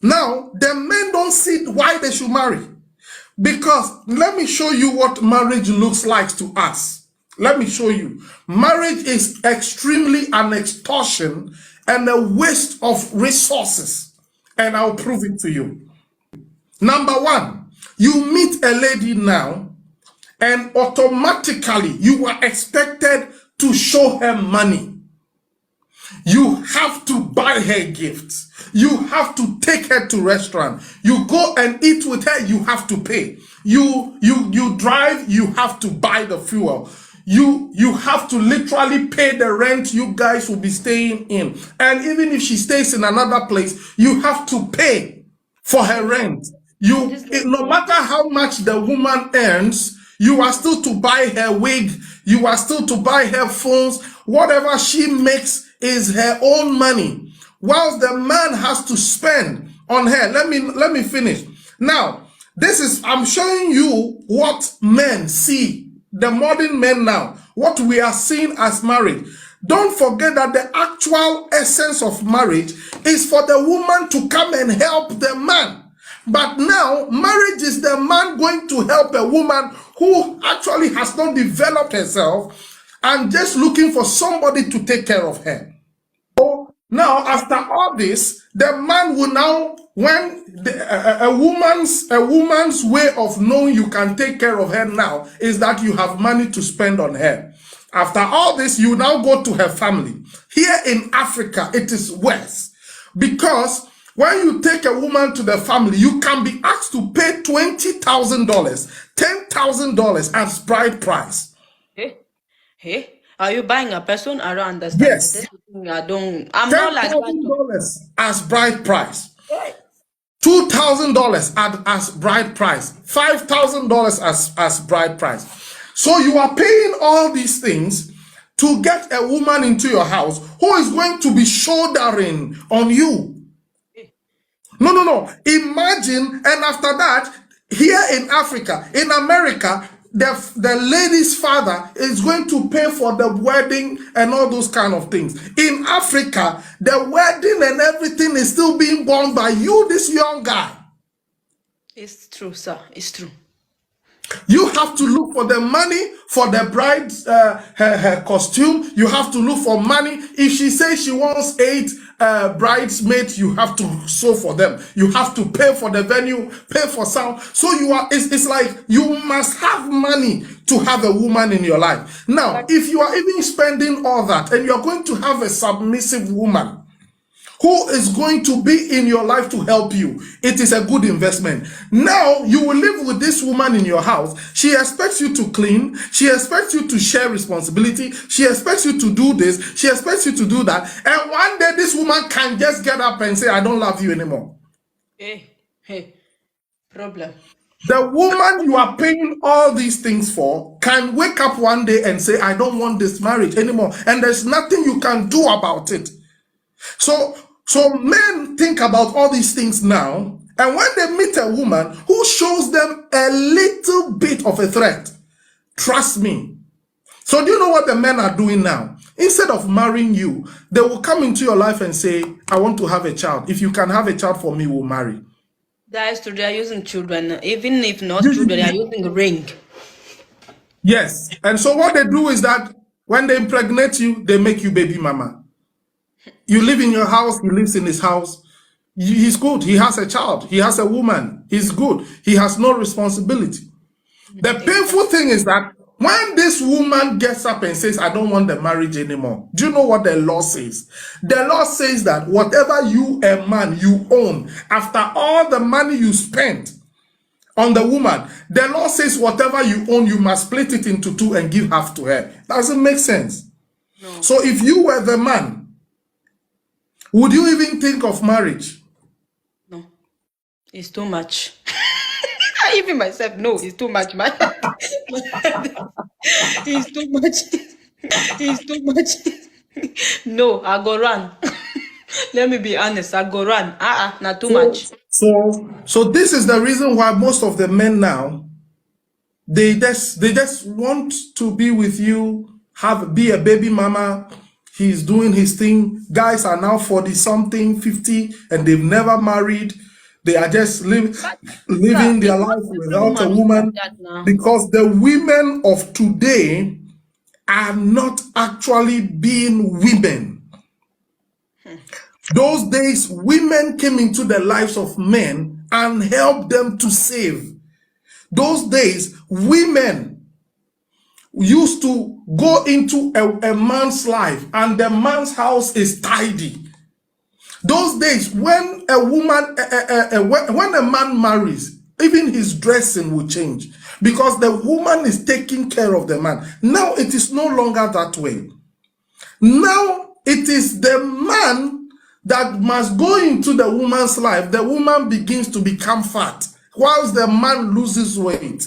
Now, the men don't see why they should marry. Because let me show you what marriage looks like to us. Let me show you. Marriage is extremely an extortion and a waste of resources. And I'll prove it to you. Number one, you meet a lady now, and automatically you are expected to show her money. You have to buy her gifts. You have to take her to restaurant. You go and eat with her, you have to pay. You drive, you have to buy the fuel. You have to literally pay the rent you guys will be staying in. And even if she stays in another place, you have to pay for her rent. No matter how much the woman earns, you are still to buy her wig, you are still to buy her phones. Whatever she makes is her own money, whilst the man has to spend on her. Let me finish. Now, I'm showing you what men see, the modern men now, what we are seeing as marriage. Don't forget that the actual essence of marriage is for the woman to come and help the man. But now, marriage is the man going to help a woman who actually has not developed herself and just looking for somebody to take care of her. So now, after all this, the man will now, when a woman's way of knowing you can take care of her now is that you have money to spend on her. After all this, you now go to her family. Here in Africa, it is worse, because when you take a woman to the family, you can be asked to pay $20,000, $10,000 as bride price. Hey, are you buying a person? I don't understand. Yes. I'm not like $10,000 as bride price. $2,000 as bride price. $5,000 as bride price. So you are paying all these things to get a woman into your house who is going to be shouldering on you. No. Imagine, and after that, here in Africa, in America, the lady's father is going to pay for the wedding and all those kind of things. In Africa, the wedding and everything is still being borne by you, this young guy. It's true, sir. It's true. You have to look for the money for the bride's her costume. You have to look for money. If she says she wants 8 bridesmaids, you have to sew for them. You have to pay for the venue, pay for sound. So it's like you must have money to have a woman in your life. Now, if you are even spending all that and you're going to have a submissive woman who is going to be in your life to help you, it is a good investment. Now, you will live with this woman in your house. She expects you to clean. She expects you to share responsibility. She expects you to do this. She expects you to do that. And one day, this woman can just get up and say, I don't love you anymore. Hey, problem. The woman you are paying all these things for can wake up one day and say, I don't want this marriage anymore. And there's nothing you can do about it. So men think about all these things now, and when they meet a woman who shows them a little bit of a threat, trust me. So do you know what the men are doing now? Instead of marrying you, they will come into your life and say, I want to have a child. If you can have a child for me, we'll marry. That is true. They are using children. Even if not children, they are using a ring. Yes. And so what they do is that when they impregnate you, they make you baby mama. You live in your house, he lives in his house. He's good. He has a child. He has a woman. He's good. He has no responsibility. The painful thing is that when this woman gets up and says, I don't want the marriage anymore, do you know what the law says? The law says that whatever you, a man, you own, after all the money you spent on the woman, the law says whatever you own, you must split it into 2 and give half to her. Doesn't make sense. No. So if you were the man, would you even think of marriage? No, it's too much. Even myself, no, it's too much, man. It's too much. It's too much. No, I go run. Let me be honest, I go run. Not too much. So this is the reason why most of the men now, they just want to be with you, be a baby mama. He's doing his thing. Guys are now 40-something, 50, and they've never married. They are just But living their it's not life every without a woman is like woman, that now. because the women of today are not actually being women. Those days, women came into the lives of men and helped them to save. Those days, women used to go into a man's life and the man's house is tidy. Those days, when a woman, when a man marries, even his dressing will change because the woman is taking care of the man. Now it is no longer that way. Now it is the man that must go into the woman's life. The woman begins to become fat whilst the man loses weight.